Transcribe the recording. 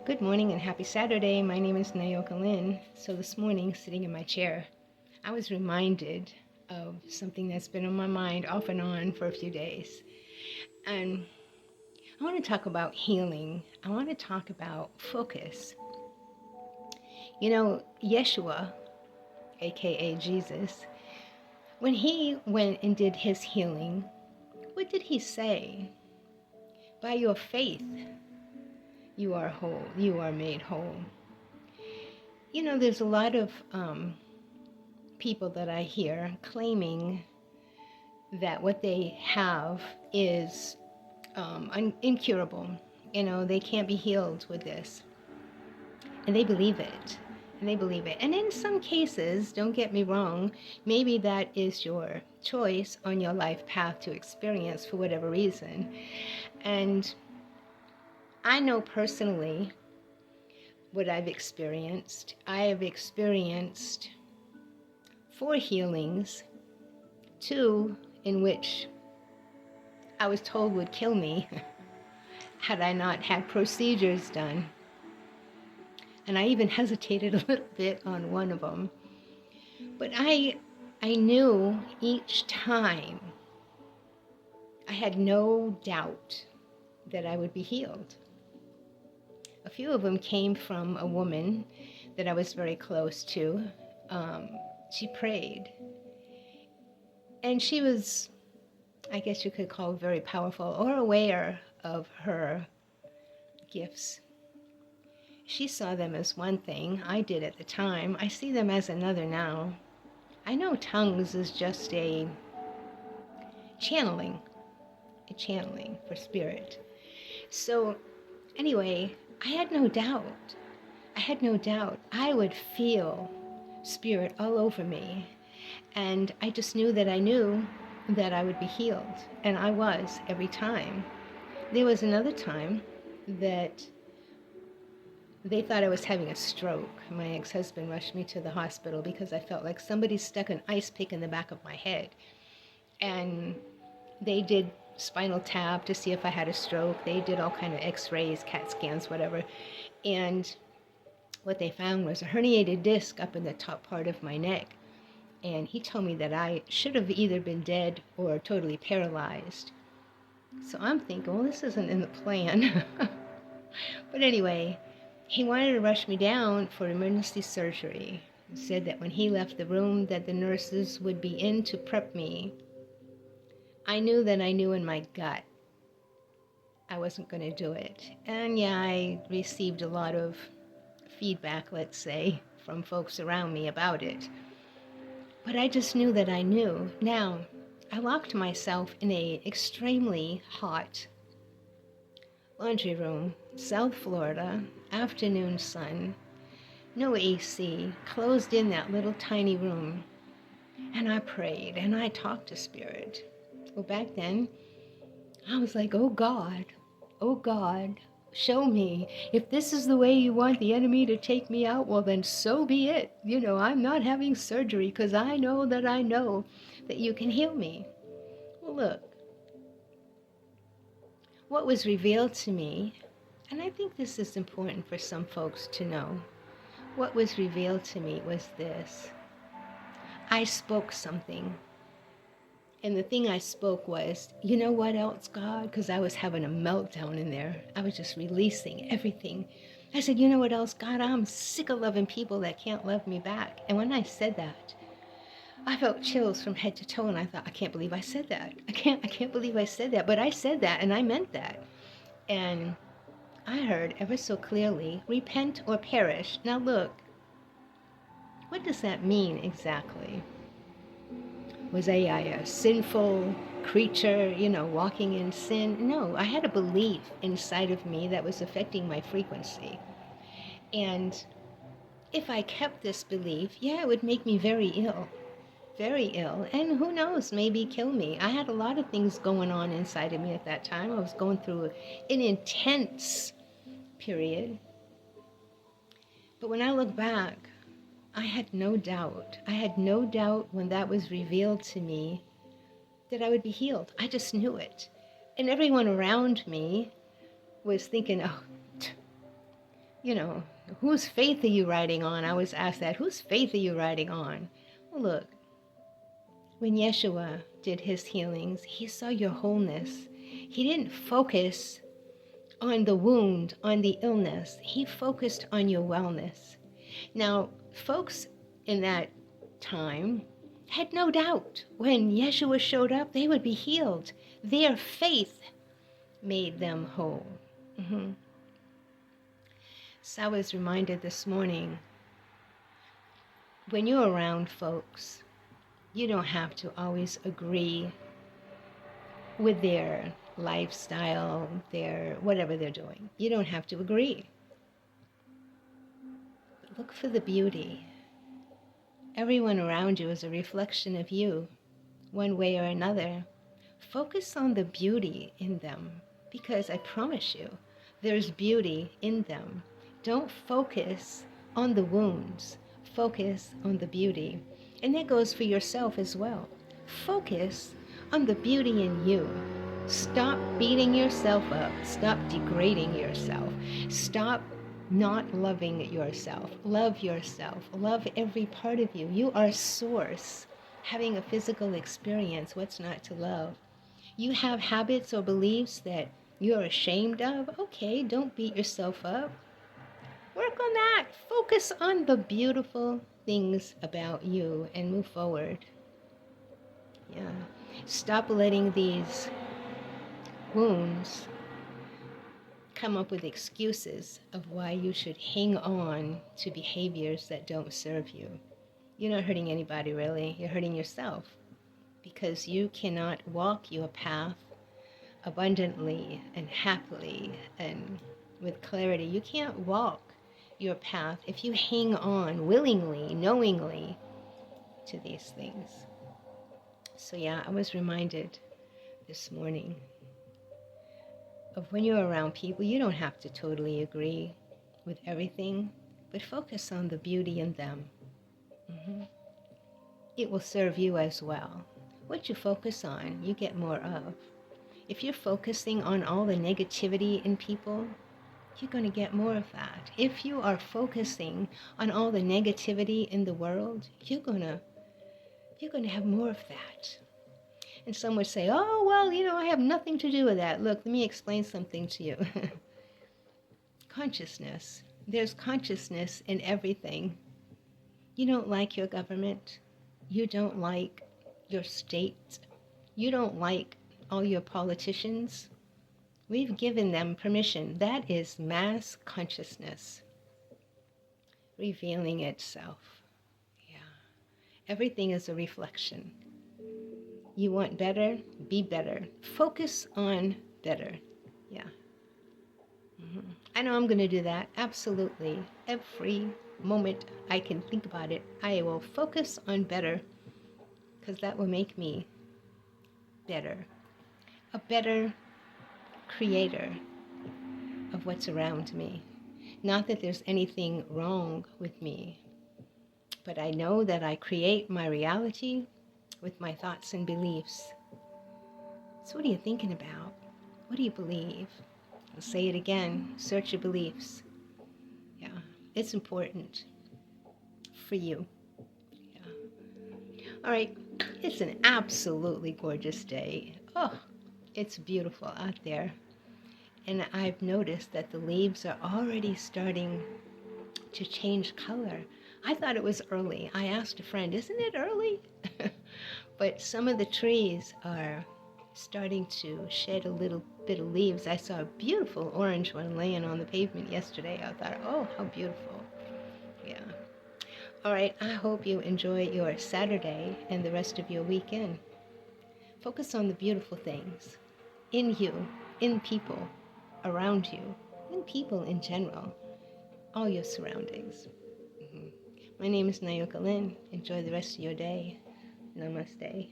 Good morning and happy Saturday. My name is Nayoka Lynn. So this morning, sitting in my chair, I was reminded of something that's been on my mind off and on for a few days. And I want to talk about healing. I want to talk about focus. You know, Yeshua, aka Jesus, when he went and did his healing, what did he say? By your faith, you are whole, you are made whole. You know, there's a lot of people that I hear claiming that what they have is incurable. You know, they can't be healed with this. And they believe it. And they believe it. And in some cases, don't get me wrong, maybe that is your choice on your life path to experience for whatever reason. And I know personally what I've experienced. I have experienced 4 healings, 2 in which I was told would kill me had I not had procedures done. And I even hesitated a little bit on one of them. But I knew each time, I had no doubt that I would be healed. A few of them came from a woman that I was very close to. She prayed. And she was, I guess you could call, very powerful or aware of her gifts. She saw them as one thing. I did at the time. I see them as another now. I know tongues is just a channeling for spirit. So anyway, I had no doubt. I would feel spirit all over me. And I just knew that I would be healed. And I was every time. There was another time that they thought I was having a stroke. My ex-husband rushed me to the hospital because I felt like somebody stuck an ice pick in the back of my head. And they did spinal tap to see if I had a stroke. They did all kind of x-rays, CAT scans, whatever. And what they found was a herniated disc up in the top part of my neck. And he told me that I should have either been dead or totally paralyzed. So I'm thinking, well, this isn't in the plan. But anyway, he wanted to rush me down for emergency surgery. He said that when he left the room that the nurses would be in to prep me. I knew in my gut I wasn't going to do it. And yeah, I received a lot of feedback, let's say, from folks around me about it. But I just knew that I knew. Now, I locked myself in a extremely hot laundry room, South Florida, afternoon sun, no AC, closed in that little tiny room. And I prayed and I talked to Spirit. Well, back then, I was like, oh God, show me. If this is the way you want the enemy to take me out, well, then so be it. You know, I'm not having surgery because I know that you can heal me. Well, look, what was revealed to me, and I think this is important for some folks to know, what was revealed to me was this. I spoke something. And the thing I spoke was, you know what else, God? Because I was having a meltdown in there. I was just releasing everything. I said, you know what else, God? I'm sick of loving people that can't love me back. And when I said that, I felt chills from head to toe, and I thought, I can't believe I said that. I can't believe I said that. But I said that, and I meant that. And I heard ever so clearly, repent or perish. Now look, what does that mean exactly? Was I a sinful creature, walking in sin? No, I had a belief inside of me that was affecting my frequency. And if I kept this belief, it would make me very ill. Very ill. And who knows, maybe kill me. I had a lot of things going on inside of me at that time. I was going through an intense period. But when I look back, I had no doubt. I had no doubt when that was revealed to me that I would be healed. I just knew it. And everyone around me was thinking, oh, you know, whose faith are you riding on? I was asked that. Whose faith are you riding on? Well, look, when Yeshua did his healings, he saw your wholeness. He didn't focus on the wound, on the illness. He focused on your wellness. Now, folks in that time had no doubt when Yeshua showed up, they would be healed. Their faith made them whole. So I was reminded this morning, when you're around folks, you don't have to always agree with their lifestyle, their whatever they're doing. You don't have to agree. But look for the beauty. Everyone around you is a reflection of you, one way or another. Focus on the beauty in them, because I promise you, there's beauty in them. Don't focus on the wounds. Focus on the beauty. And that goes for yourself as well. Focus on the beauty in you. Stop beating yourself up. Stop degrading yourself. Stop not loving yourself. Love yourself. Love every part of you. You are source. Having a physical experience, what's not to love? You have habits or beliefs that you're ashamed of? Okay, don't beat yourself up. Work on that. Focus on the beautiful things about you and move forward. Yeah. Stop letting these wounds come up with excuses of why you should hang on to behaviors that don't serve you. You're not hurting anybody, really. You're hurting yourself, because you cannot walk your path abundantly and happily and with clarity. You can't walk your path if you hang on willingly, knowingly to these things. So yeah, I was reminded this morning of when you're around people, you don't have to totally agree with everything, but focus on the beauty in them. It will serve you as well. What you focus on, you get more of. If you're focusing on all the negativity in people, you're going to get more of that. If you are focusing on all the negativity in the world, you're going to have more of that. And some would say, oh, well, I have nothing to do with that. Look, let me explain something to you. Consciousness. There's consciousness in everything. You don't like your government. You don't like your state. You don't like all your politicians. We've given them permission. That is mass consciousness revealing itself. Yeah. Everything is a reflection. You want better? Be better. Focus on better. Yeah. I know I'm going to do that. Absolutely. Every moment I can think about it, I will focus on better, because that will make me better. A better creator of what's around me. Not that there's anything wrong with me, but I know that I create my reality with my thoughts and beliefs. So what are you thinking about? What do you believe? I'll say it again. Search your beliefs. Yeah, it's important for you. Yeah. All right, it's an absolutely gorgeous day. Oh, it's beautiful out there. And I've noticed that the leaves are already starting to change color. I thought it was early. I asked a friend, isn't it early? But some of the trees are starting to shed a little bit of leaves. I saw a beautiful orange one laying on the pavement yesterday. I thought, oh, how beautiful. Yeah. All right, I hope you enjoy your Saturday and the rest of your weekend. Focus on the beautiful things in you, in people around you, in people in general, all your surroundings. My name is Nayoka Lynn. Enjoy the rest of your day. Namaste.